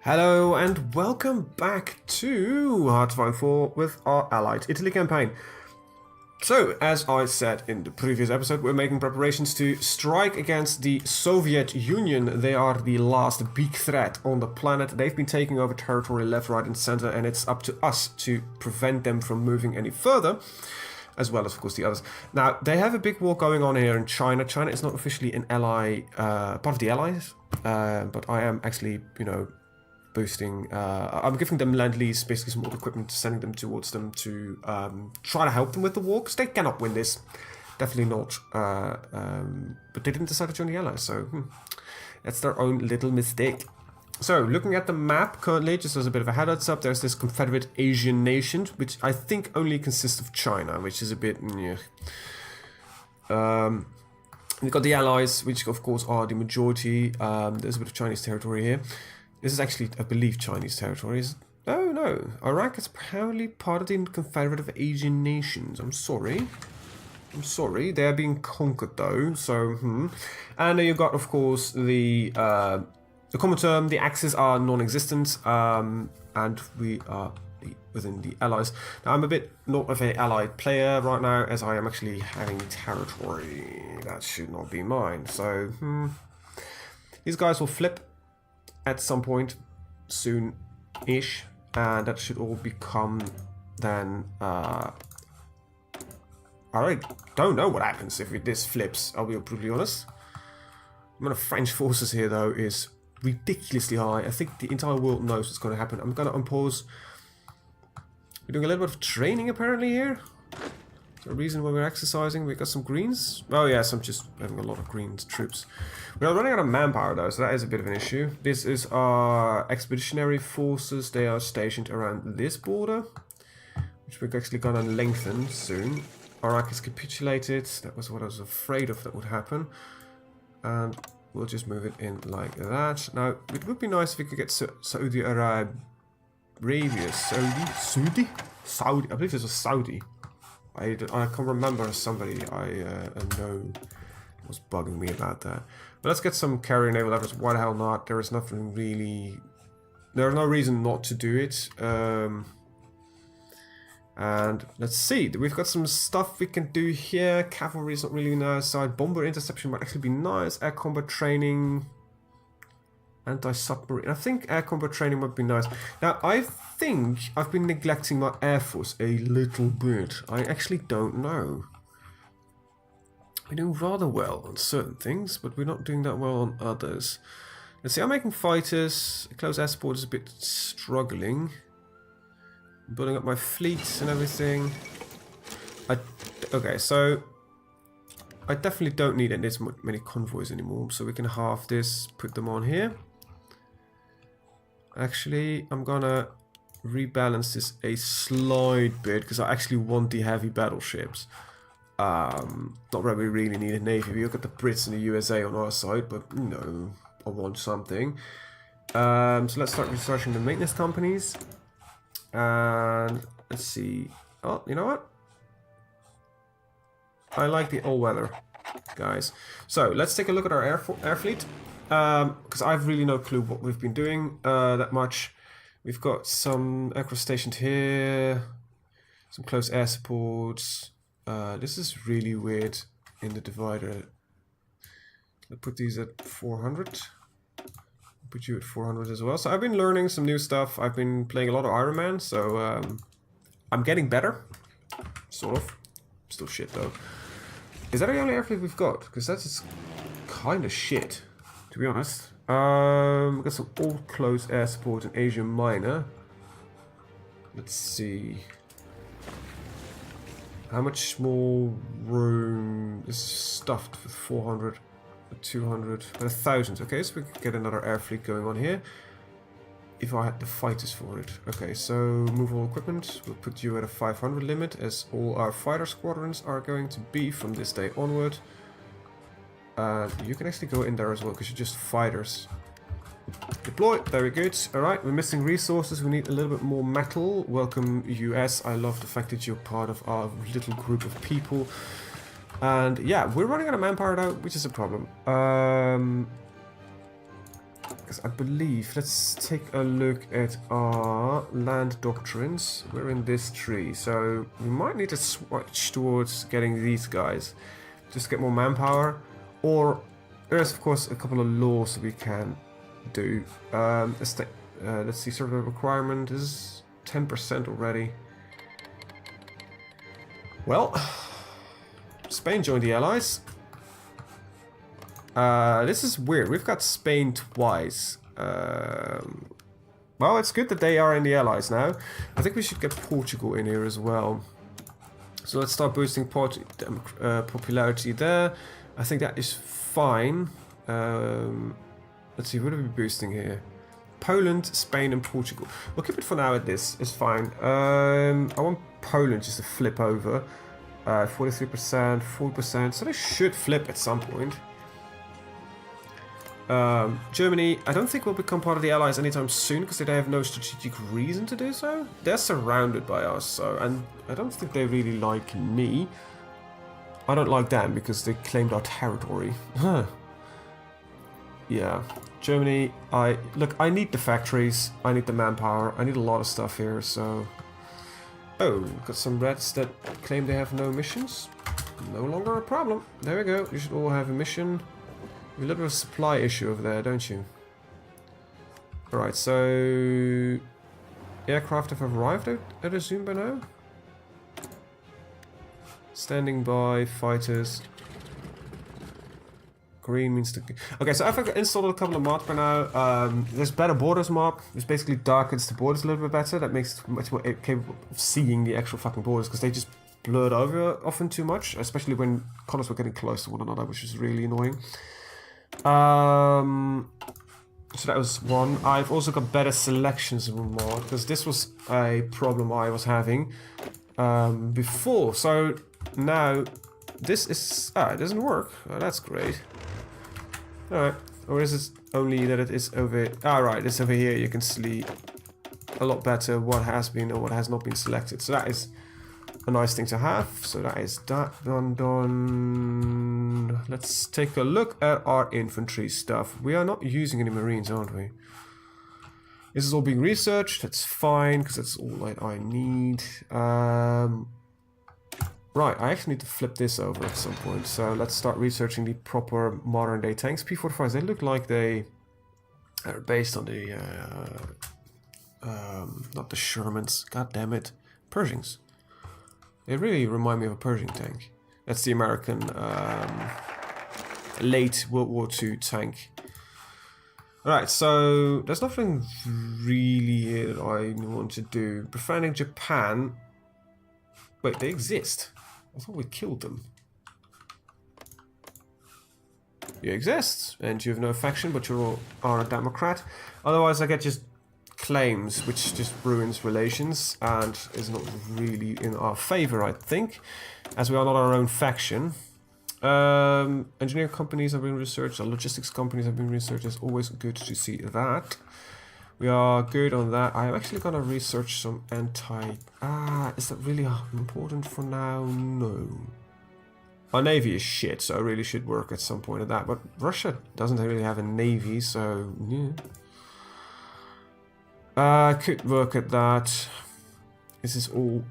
Hello and welcome back to Hard to Find 4 with our Allied Italy campaign. So, as I said in the previous episode, we're making preparations to strike against the Soviet Union. They are the last big threat on the planet. They've been taking over territory left, right and center, and it's up to us to prevent them from moving any further, as well as, of course, the others. Now, they have a big war going on here in China. China is not officially an ally, part of the Allies, but I am actually, boosting, I'm giving them Lend-Lease, basically some old equipment, sending them towards them to try to help them with the war, because they cannot win this. Definitely not. But they didn't decide to join the Allies, so that's their own little mistake. So, looking at the map currently, just as a bit of a heads up, there's this Confederate Asian nation, which I think only consists of China, which is a bit... We've got the Allies, which of course are the majority. There's a bit of Chinese territory here. This is actually, I believe, Chinese territory. Oh, no. Iraq is apparently part of the Confederate Asian nations. I'm sorry. They are being conquered, though. So, And then you've got, of course, the common term. The Axis are non-existent. And we are within the Allies. Now, I'm a bit not of an allied player right now, as I am actually having territory. That should not be mine. So, these guys will flip at some point soon-ish, and that should all become then, I don't know what happens if this flips, I'll be brutally honest. The amount of French forces here, though, is ridiculously high. I think the entire world knows what's going to happen. I'm going to unpause. We're doing a little bit of training, apparently, here. Is there a reason why we're exercising? We got some greens? Oh, yes, I'm just having a lot of greens troops. We're running out of manpower, though, so that is a bit of an issue. This is our expeditionary forces. They are stationed around this border, which we're actually going to lengthen soon. Iraq has capitulated. That was what I was afraid of that would happen. And we'll just move it in like that. Now, it would be nice if we could get Saudi Arabia. Saudi? I believe this was Saudi. I can't remember somebody I know was bugging me about that. But let's get some carrier naval efforts. Why the hell not? There is nothing really... There's no reason not to do it. And let's see. We've got some stuff we can do here. Cavalry is not really nice side. Bomber interception might actually be nice. Air combat training. Anti-submarine. I think air combat training would be nice. Now, I think I've been neglecting my air force a little bit. I actually don't know. We're doing rather well on certain things, but we're not doing that well on others. Let's see, I'm making fighters. Close air support is a bit struggling. I'm building up my fleets and everything. Okay, so I definitely don't need this many convoys anymore, so we can halve this, put them on here. Actually, I'm gonna rebalance this a slight bit, because I actually want the heavy battleships. Not that we really need a navy. We've got the Brits and the USA on our side, but I want something. So let's start researching the maintenance companies. And let's see. Oh, you know what? I like the all-weather guys. So let's take a look at our air fleet, because I've really no clue what we've been doing that much. We've got some aircraft stationed here, some close air supports. This is really weird in the divider. I'll put these at 400. Put you at 400 as well. So I've been learning some new stuff. I've been playing a lot of Iron Man, so I'm getting better, sort of. Still shit though. Is that the only airfield we've got? Because that's kind of shit, to be honest. We've got some old close air support in Asia Minor. Let's see. How much more room? This is stuffed with 400, 200, and 1,000. Okay, so we could get another air fleet going on here. If I had the fighters for it. Okay, so move all equipment. We'll put you at a 500 limit, as all our fighter squadrons are going to be from this day onward. You can actually go in there as well, because you're just fighters. Deploy, very good. Alright, we're missing resources. We need a little bit more metal. Welcome, US. I love the fact that you're part of our little group of people. And yeah, we're running out of manpower now, which is a problem. because I believe, let's take a look at our land doctrines. We're in this tree, so we might need to switch towards getting these guys. Just get more manpower. Or there's of course a couple of laws that we can do. Let's see, sort of requirement is 10% already. Well, Spain joined the Allies. This is weird. We've got Spain twice. Well, it's good that they are in the Allies now. I think we should get Portugal in here as well. So let's start boosting popularity there. I think that is fine. Let's see, what are we boosting here? Poland, Spain and Portugal. We'll keep it for now at this. It's fine. I want Poland just to flip over. 43%, 4%. So they should flip at some point. Germany, I don't think will become part of the Allies anytime soon because they have no strategic reason to do so. They're surrounded by us, so, and I don't think they really like me. I don't like them because they claimed our territory. Yeah, Germany, I need the factories, I need the manpower, I need a lot of stuff here, so... Oh, got some reds that claim they have no missions. No longer a problem. There we go, you should all have a mission. You have a little bit of a supply issue over there, don't you? Alright, so... Aircraft have arrived, I'd assume by now? Standing by, fighters. Green means to... Okay, so I've installed a couple of mods by now. There's better borders mod, which basically darkens the borders a little bit better. That makes it much more capable of seeing the actual fucking borders, because they just blurred over often too much, especially when colors were getting close to one another, which is really annoying. So that was one. I've also got better selections mod, because this was a problem I was having before. So now this is... it doesn't work. Oh, that's great. Alright, or is it only that it is over... right, it's over here. You can see a lot better what has been or what has not been selected. So that is a nice thing to have. So that is that done. Let's take a look at our infantry stuff. We are not using any marines, aren't we? This is all being researched. That's fine, because that's all that I need. Right, I actually need to flip this over at some point, so let's start researching the proper modern day tanks. P45s, they look like they are based on the, not the Shermans, god damn it, Pershings. They really remind me of a Pershing tank. That's the American late World War II tank. Alright, so there's nothing really here that I want to do. Befriending Japan. Wait, they exist. I thought we killed them. You exist, and you have no faction, but you are a Democrat. Otherwise, I get just claims, which just ruins relations, and is not really in our favor, I think, as we are not our own faction. Engineering companies have been researched, logistics companies have been researched. It's always good to see that. We are good on that. I'm actually gonna research some anti... is that really important for now? No. Our navy is shit, so I really should work at some point at that. But Russia doesn't really have a navy, so yeah. I could work at that. This is all...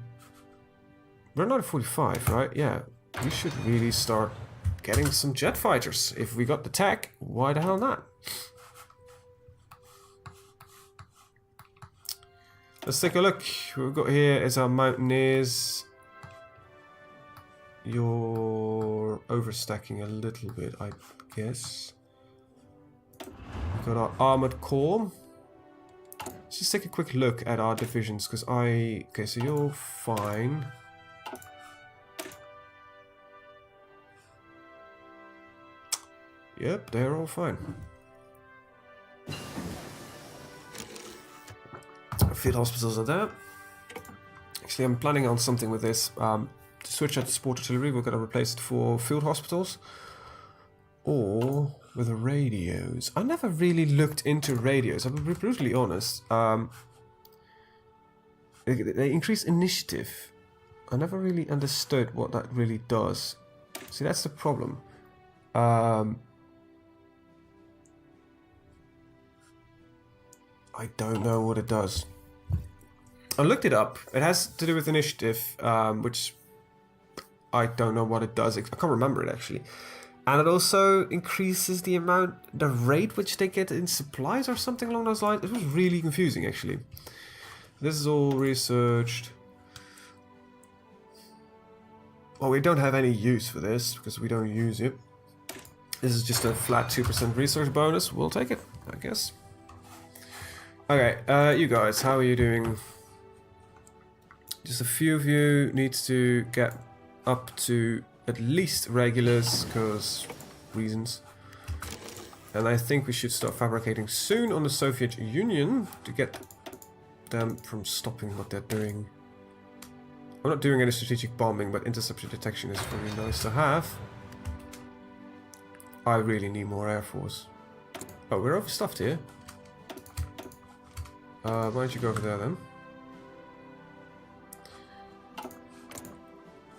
We're not at 45, right? Yeah. We should really start getting some jet fighters. If we got the tech, why the hell not? Let's take a look. What we've got here is our mountaineers. You're overstacking a little bit, I guess. We've got our armored corps. Let's just take a quick look at our divisions, because okay, so you're fine. Yep, they're all fine. Field hospitals are there. Actually, I'm planning on something with this. To switch out to sport artillery, we're going to replace it for field hospitals. Or with radios. I never really looked into radios, I'll be brutally honest. They increase initiative. I never really understood what that really does. See, that's the problem. I don't know what it does. I looked it up. It has to do with initiative, which I don't know what it does. I can't remember it actually. And it also increases the rate which they get in supplies or something along those lines. It was really confusing actually. This is all researched. Well, we don't have any use for this because we don't use it. This is just a flat 2% research bonus. We'll take it, I guess. Okay, you guys, how are you doing? Just a few of you needs to get up to at least regulars, because reasons. And I think we should start fabricating soon on the Soviet Union to get them from stopping what they're doing. I'm not doing any strategic bombing, but interceptor detection is really nice to have. I really need more Air Force. Oh, we're overstuffed here. Why don't you go over there then?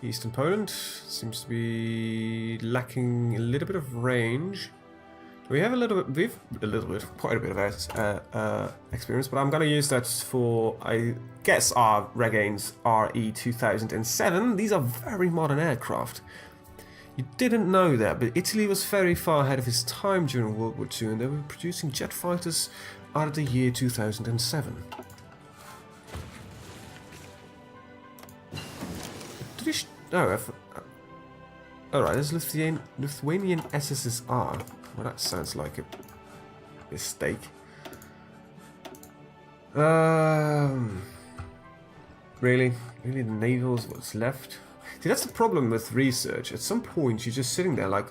Eastern Poland seems to be lacking a little bit of range. We have quite a bit of experience, but I'm going to use that for, I guess, our Regains RE-2007. These are very modern aircraft. You didn't know that, but Italy was very far ahead of its time during World War II, and they were producing jet fighters out of the year 2007. Alright, there's Lithuanian SSSR. Well, that sounds like a mistake. Really? Really, the naval is what's left? See, that's the problem with research. At some point, you're just sitting there like,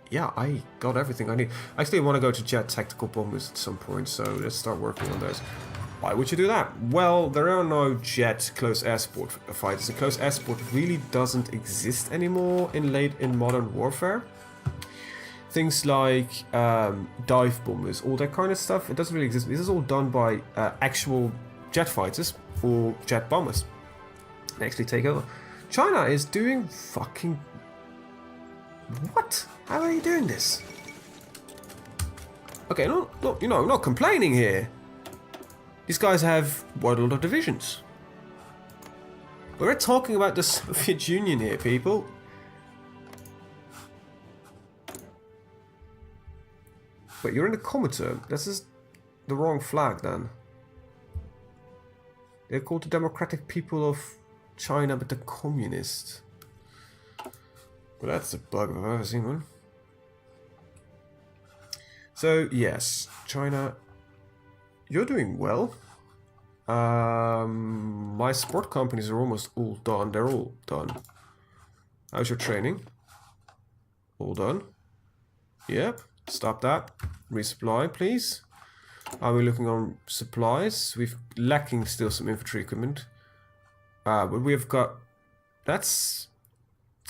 yeah, I got everything I need. I actually want to go to jet tactical bombers at some point, so let's start working on those. Why would you do that? Well, there are no jet close air support fighters. And close air support really doesn't exist anymore in modern warfare. Things like dive bombers, all that kind of stuff, it doesn't really exist. This is all done by actual jet fighters or jet bombers. They actually take over. China is doing fucking... What? How are you doing this? Okay, no, you know, I'm not complaining here. These guys have quite a lot of divisions. We're talking about the Soviet Union here, people. Wait, you're in the Commodore. This is the wrong flag then. They're called the Democratic People of China, but the Communist. Well, that's a bug if I've ever seen one. So, yes, China, you're doing well. My sport companies are almost all done. They're all done. How's your training? All done. Yep. Stop that. Resupply, please. Are we looking on supplies? We've lacking still some infantry equipment. But we've got... That's...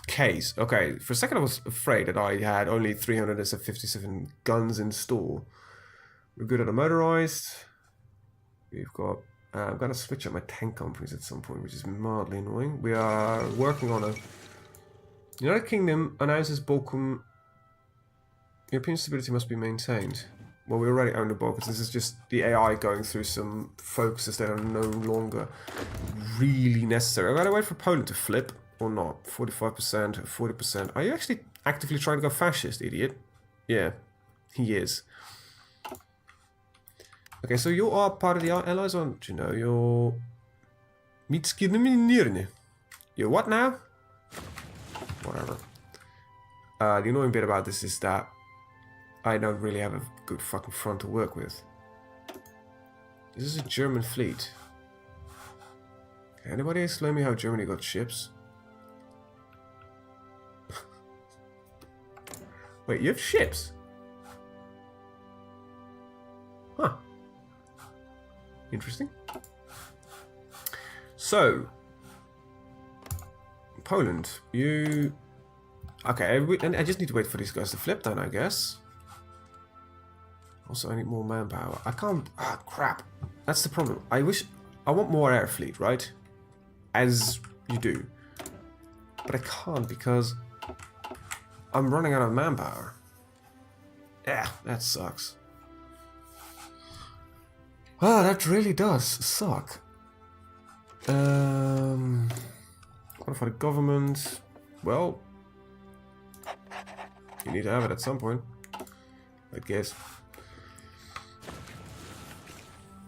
case. Okay, for a second I was afraid that I had only 357 guns in store. We're good at the motorized. We've got... I'm going to switch up my tank companies at some point, which is mildly annoying. We are working on a... United Kingdom announces Balkan... European stability must be maintained. Well, we already own the Balkans. This is just the AI going through some focuses that are no longer really necessary. I've got to wait for Poland to flip. Or not. 45%, 40%. Are you actually actively trying to go fascist, idiot? Yeah, he is. Okay, so you are part of the Allies, aren't you? Know, you're... You're what now? Whatever. The annoying bit about this is that I don't really have a good fucking front to work with. This is a German fleet. Can anybody explain me how Germany got ships? Wait, you have ships? Huh. Interesting. So, Poland, you... Okay, and I just need to wait for these guys to flip then, I guess. Also, I need more manpower. I can't... Ah, crap. That's the problem. I want more air fleet, right? As you do. But I can't because I'm running out of manpower. Yeah, that sucks. Ah, that really does suck. Qualify the government. Well, you need to have it at some point, I guess.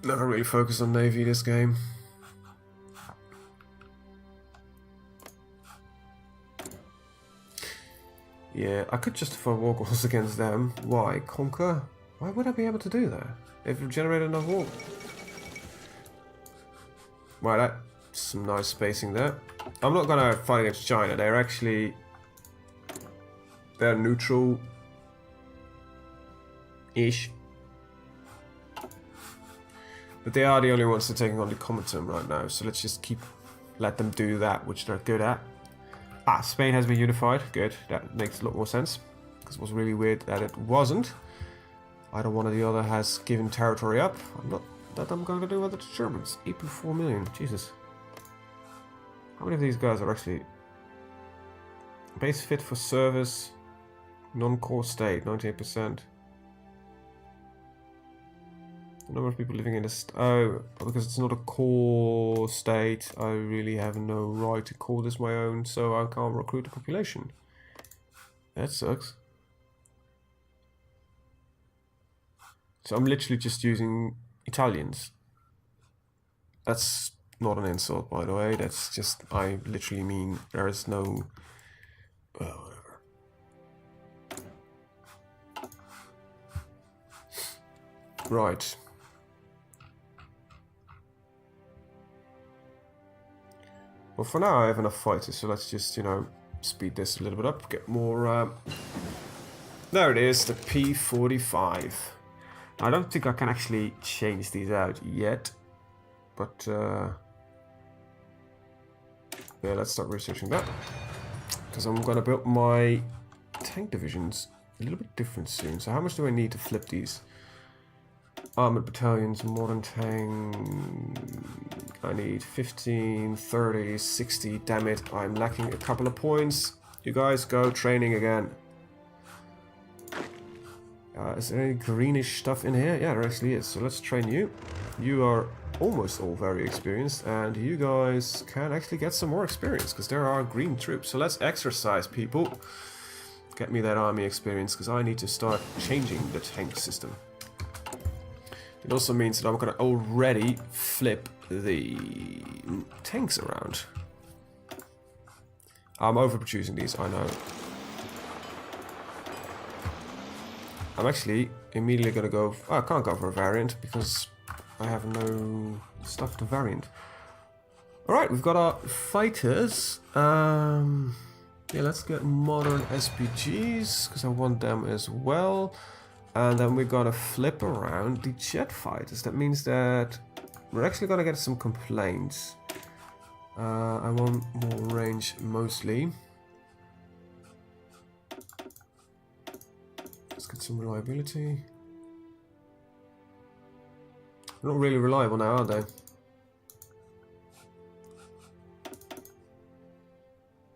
Never really focused on Navy this game. Yeah, I could justify war goals against them. Why? Conquer? Why would I be able to do that? They've generated enough war. Well, that's some nice spacing there. I'm not gonna fight against China. They're neutral-ish. But they are the only ones that are taking on the Comintern right now, so let's just let them do that, which they're good at. Ah, Spain has been unified. Good. That makes a lot more sense. Because it was really weird that it wasn't. Either one or the other has given territory up. I'm going to do with the Germans. 8.4 million. Jesus. How many of these guys are actually base fit for service? Non-core state, 98%. The number of people living in this... Oh, because it's not a core state, I really have no right to call this my own, so I can't recruit the population. That sucks. So I'm literally just using Italians. That's not an insult, by the way. That's just... I literally mean there is no... whatever. Right. Well, for now I have enough fighters, so let's just, you know, speed this a little bit up, get more... There it is, the P45. I don't think I can actually change these out yet, but... yeah, let's start researching that. Because I'm going to build my tank divisions a little bit different soon. So how much do I need to flip these? Armored battalions, modern tank... I need 15, 30, 60. Damn it, I'm lacking a couple of points. You guys go training again. Is there any greenish stuff in here? Yeah, there actually is. So let's train you. You are almost all very experienced, and you guys can actually get some more experience because there are green troops. So let's exercise, people. Get me that army experience because I need to start changing the tank system. It also means that I'm going to already flip the tanks around. I'm overproducing these, I know. I'm actually immediately going to go... Oh, I can't go for a variant because I have no stuff to variant. Alright, we've got our fighters. Yeah, let's get modern SPGs because I want them as well. And then we're going to flip around the jet fighters. That means that we're actually going to get some complaints. I want more range mostly. Let's get some reliability. They're not really reliable now, are they?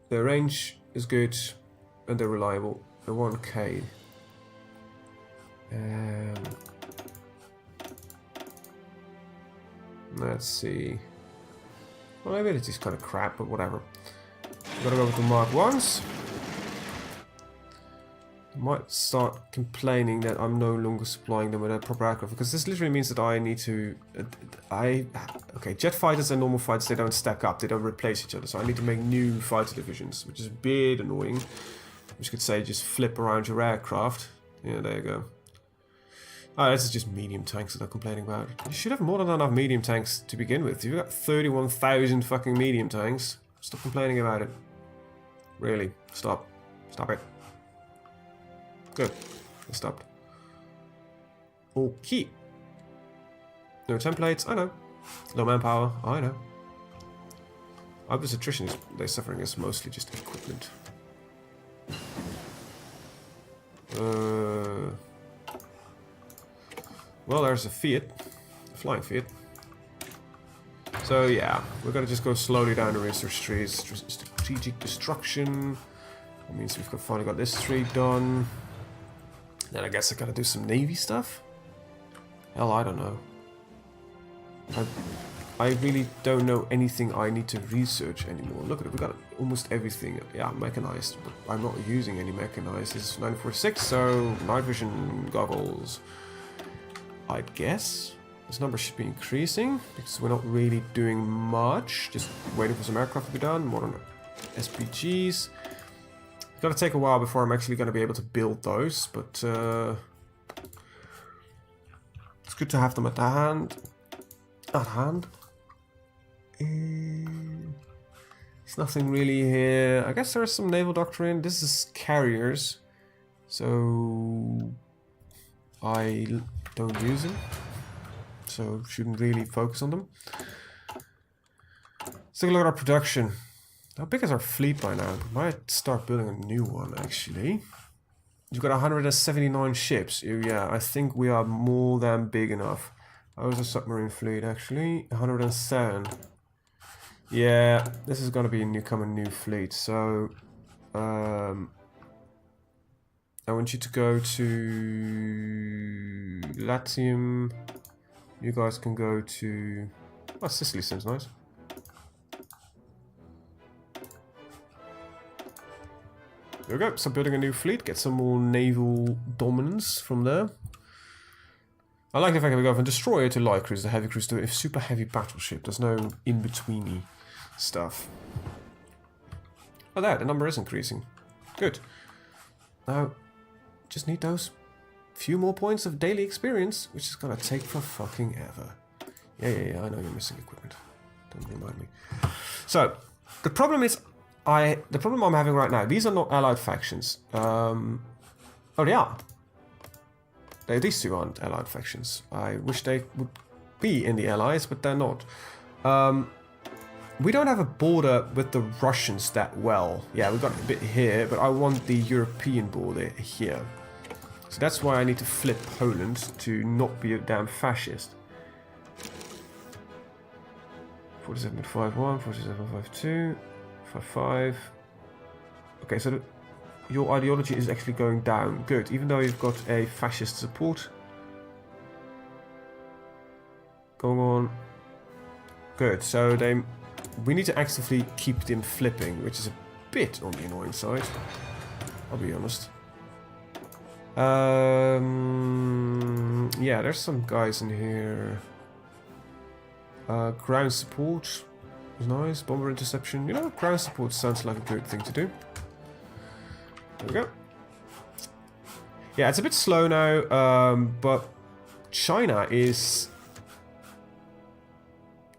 Their range is good and they're reliable. They're 1k. Let's see. Well, maybe it's just kind of crap, but whatever. We're gonna go with the Mark 1s. I might start complaining that I'm no longer supplying them with a proper aircraft, because this literally means that I need to... okay, jet fighters and normal fighters, they don't stack up, they don't replace each other, so I need to make new fighter divisions, which is a bit annoying. Which could say just flip around your aircraft. Yeah, there you go. Oh, this is just medium tanks that I'm complaining about. You should have more than enough medium tanks to begin with. You've got 31,000 fucking medium tanks. Stop complaining about it. Really, stop. Stop it. Good. I stopped. Okay. No templates, I know. Low manpower, I know. Obvious attrition they're suffering is mostly just equipment. Well, there's a Fiat. A flying Fiat. So yeah, we're gonna just go slowly down the research trees. Strategic destruction. That means we've finally got this tree done. Then I guess I gotta do some navy stuff? Hell, I don't know. I really don't know anything I need to research anymore. Look at it, we got almost everything. Yeah, mechanized, but I'm not using any mechanized. This is 946, so night vision goggles. I guess this number should be increasing because we're not really doing much. Just waiting for some aircraft to be done. Modern SPGs. It's gonna take a while before I'm actually gonna be able to build those, but it's good to have them at hand. There's nothing really here. I guess there's some naval doctrine. This is carriers, so I don't use them, so shouldn't really focus on them. Let's take a look at our production. How big is our fleet by now? We might start building a new one actually. You've got 179 ships. Yeah, I think we are more than big enough. How's the submarine fleet actually? 107. Yeah, this is gonna be a new fleet. So I want you to go to Latium. You guys can go to... Oh, Sicily seems nice. There we go. So building a new fleet, get some more naval dominance from there. I like the fact that we go from destroyer to light cruise, the heavy cruise to a super heavy battleship. There's no in-betweeny stuff. Oh, there, the number is increasing. Good. Now, just need those few more points of daily experience, which is gonna take for fucking ever. Yeah, I know you're missing equipment. Don't remind me. So, the problem is, the problem I'm having right now, these are not allied factions. Oh, they are. These two aren't allied factions. I wish they would be in the allies, but they're not. We don't have a border with the Russians that well. Yeah, we've got a bit here, but I want the European border here. So that's why I need to flip Poland to not be a damn fascist. 47.51, 47.52, 55. Okay, so your ideology is actually going down. Good, even though you've got a fascist support going on. Good, so we need to actively keep them flipping, which is a bit on the annoying side, I'll be honest. Yeah, there's some guys in here. Ground support is nice. Bomber interception. You know, ground support sounds like a good thing to do. There we go. Yeah, it's a bit slow now, but China is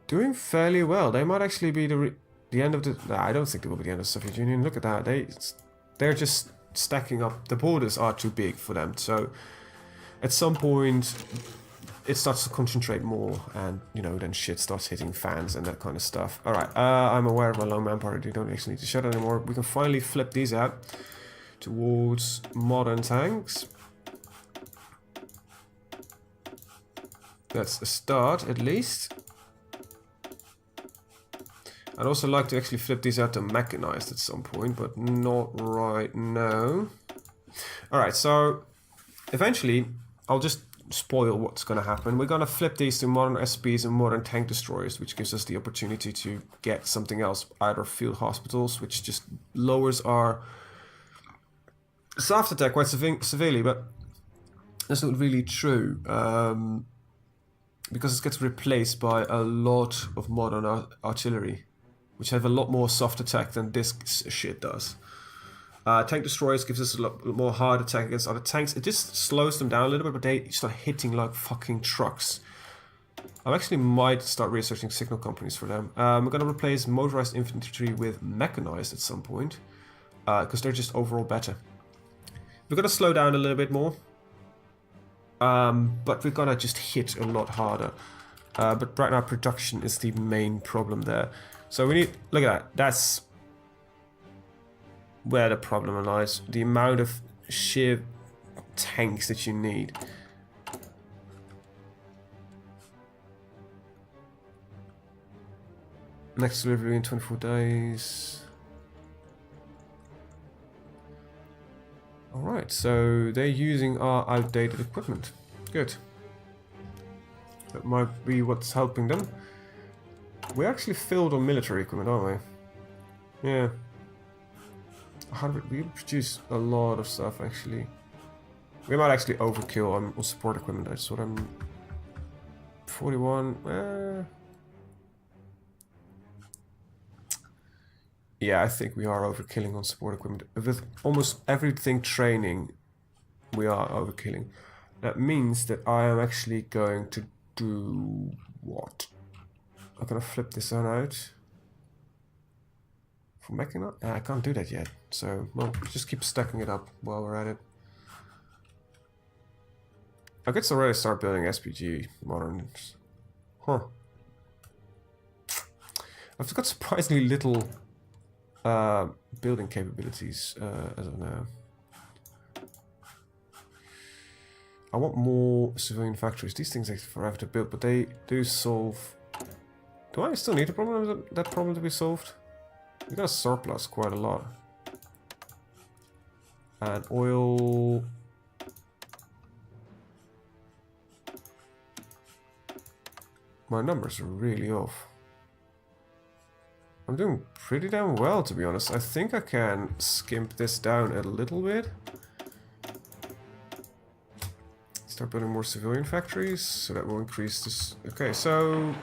doing fairly well. They might actually be the end of the... Nah, I don't think they will be the end of the Soviet Union. Look at that. They're just stacking up. The borders are too big for them. So at some point it starts to concentrate more, and you know, then shit starts hitting fans and that kind of stuff. All right, I'm aware of my low manpower. You don't actually need to shut anymore. We can finally flip these out towards modern tanks. That's a start, at least. I'd also like to actually flip these out to mechanized at some point, but not right now. Alright, so eventually I'll just spoil what's going to happen. We're going to flip these to modern SPs and modern tank destroyers, which gives us the opportunity to get something else, either field hospitals, which just lowers our soft attack quite severely, but that's not really true, because it gets replaced by a lot of modern artillery, which have a lot more soft attack than this shit does. Tank destroyers gives us a lot more hard attack against other tanks. It just slows them down a little bit, but they start hitting like fucking trucks. I actually might start researching signal companies for them. We're going to replace motorized infantry with mechanized at some point, because they're just overall better. We're going to slow down a little bit more, but we're going to just hit a lot harder. But right now production is the main problem there. So we need, look at that, that's where the problem lies. The amount of sheer tanks that you need. Next delivery in 24 days. Alright, so they're using our outdated equipment. Good. That might be what's helping them. We're actually filled on military equipment, aren't we? Yeah. 100. We produce a lot of stuff, actually. We might actually overkill on support equipment. That's what I'm... 41. Yeah, I think we are overkilling on support equipment. With almost everything training, we are overkilling. That means that I am actually going to do what? I'm gonna flip this one out. For mechanic? I can't do that yet. So, well, just keep stacking it up while we're at it. I could already start building SPG moderns. Huh. I've got surprisingly little building capabilities as of now. I want more civilian factories. These things take forever to build, but they do solve... Do I still need that problem to be solved? We got a surplus quite a lot. And oil... My numbers are really off. I'm doing pretty damn well, to be honest. I think I can skimp this down a little bit. Start building more civilian factories, so that will increase this. Okay, so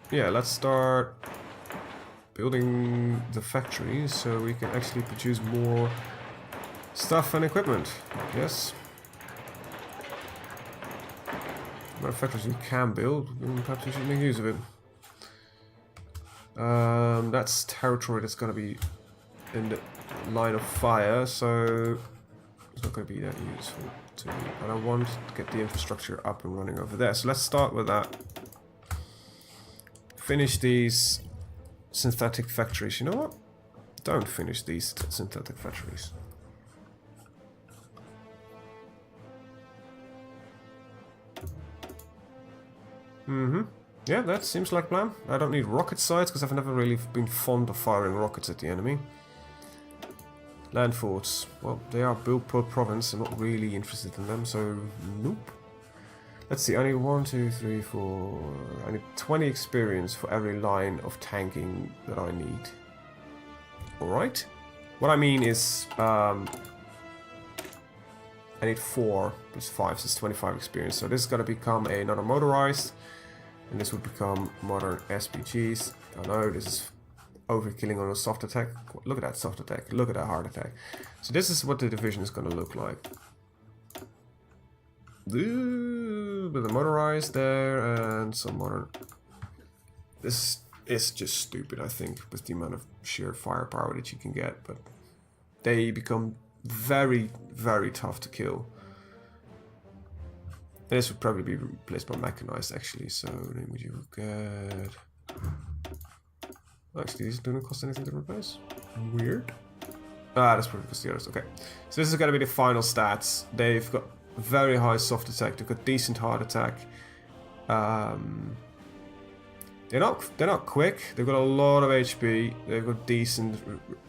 yeah, let's start building the factories so we can actually produce more stuff and equipment. Yes. More factories we can build, and perhaps we should make use of it. That's territory that's going to be in the line of fire, so it's not going to be that useful to me. But I want to get the infrastructure up and running over there. So let's start with that. Finish these synthetic factories. You know what? Don't finish these synthetic factories. Yeah, that seems like a plan. I don't need rocket sites because I've never really been fond of firing rockets at the enemy. Land forts. Well, they are built per province. I'm not really interested in them, so nope. Let's see, I need 1, 2, 3, 4... I need 20 experience for every line of tanking that I need. Alright. What I mean is, I need 4 plus 5, so it's 25 experience. So this is going to become another motorized. And this would become modern SPGs. I know this is overkilling on a soft attack. Look at that soft attack. Look at that hard attack. So this is what the division is going to look like. With the motorized there and some modern. This is just stupid, I think, with the amount of sheer firepower that you can get. But they become very, very tough to kill. This would probably be replaced by mechanized, actually, so then would you get... Actually, these don't cost anything to replace. Weird. Ah, that's probably because the others. Okay. So this is going to be the final stats. They've got very high soft attack, they've got decent hard attack. They're not quick, they've got a lot of HP, they've got decent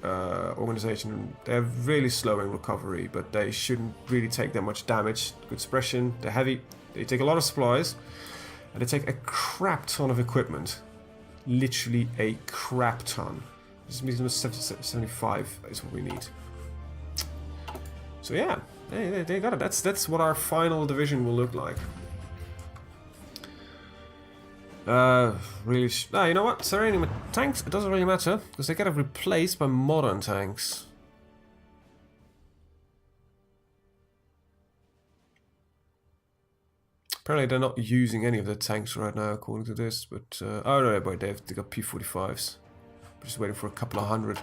organization, they're really slow in recovery, but they shouldn't really take that much damage. Good suppression, they're heavy, they take a lot of supplies, and they take a crap ton of equipment. Literally a crap ton. This means 75 is what we need. So yeah, they got it. That's what our final division will look like. Really, you know what? Serenium tanks, it doesn't really matter, because they get replaced by modern tanks. Apparently they're not using any of the tanks right now, according to this, but... oh no, boy, they got P45s. Just waiting for a couple of hundred.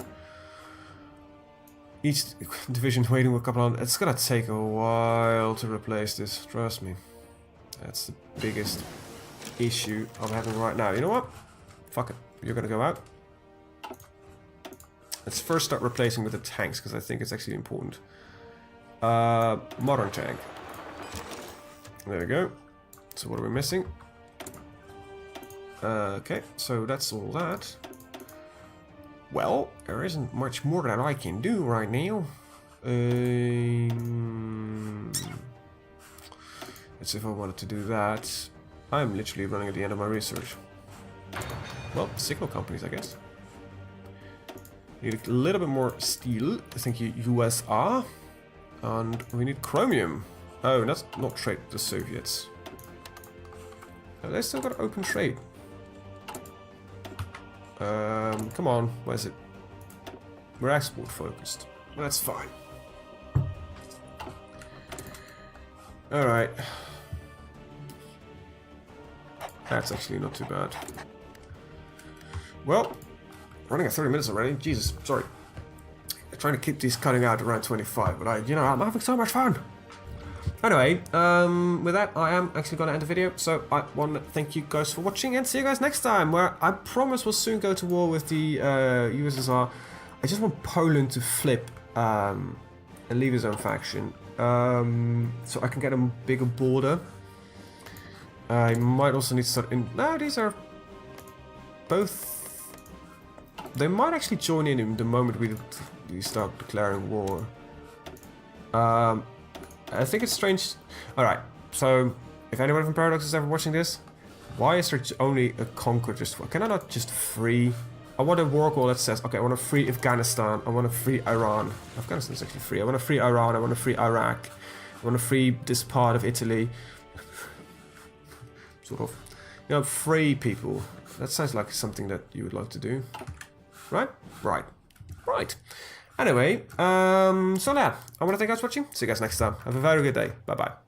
Each division waiting for a couple of hundred. It's gonna take a while to replace this, trust me. That's the biggest issue I'm having right now. You know what? Fuck it. You're gonna go out. Let's first start replacing with the tanks, because I think it's actually important. Modern tank. There we go. So what are we missing? Okay, so that's all that. Well, there isn't much more that I can do right now. Let's see if I wanted to do that. I'm literally running at the end of my research. Well, signal companies, I guess. Need a little bit more steel. Thank you, USR. And we need chromium. Oh, let's not trade with the Soviets. Oh, they still got open trade. Come on, where is it? We're export focused. That's fine. Alright. That's actually not too bad. Well, running at 30 minutes already. Jesus, sorry. I'm trying to keep these cutting out around 25, but I'm having so much fun. Anyway, with that, I am actually going to end the video. So I want to thank you guys for watching and see you guys next time, where I promise we'll soon go to war with the USSR. I just want Poland to flip and leave his own faction, so I can get a bigger border. I might also need to start in. No, these are both. They might actually join in the moment we start declaring war. I think it's strange. Alright, so if anyone from Paradox is ever watching this, why is there only a conquer just for? Can I not just free? I want a war goal that says, okay, I want to free Afghanistan, I want to free Iran. Afghanistan's actually free. I want to free Iran, I want to free Iraq, I want to free this part of Italy. Sort of. You know, free people. That sounds like something that you would like to do. Right? Right. Right. Anyway, so yeah, I want to thank you guys for watching. See you guys next time. Have a very good day. Bye-bye.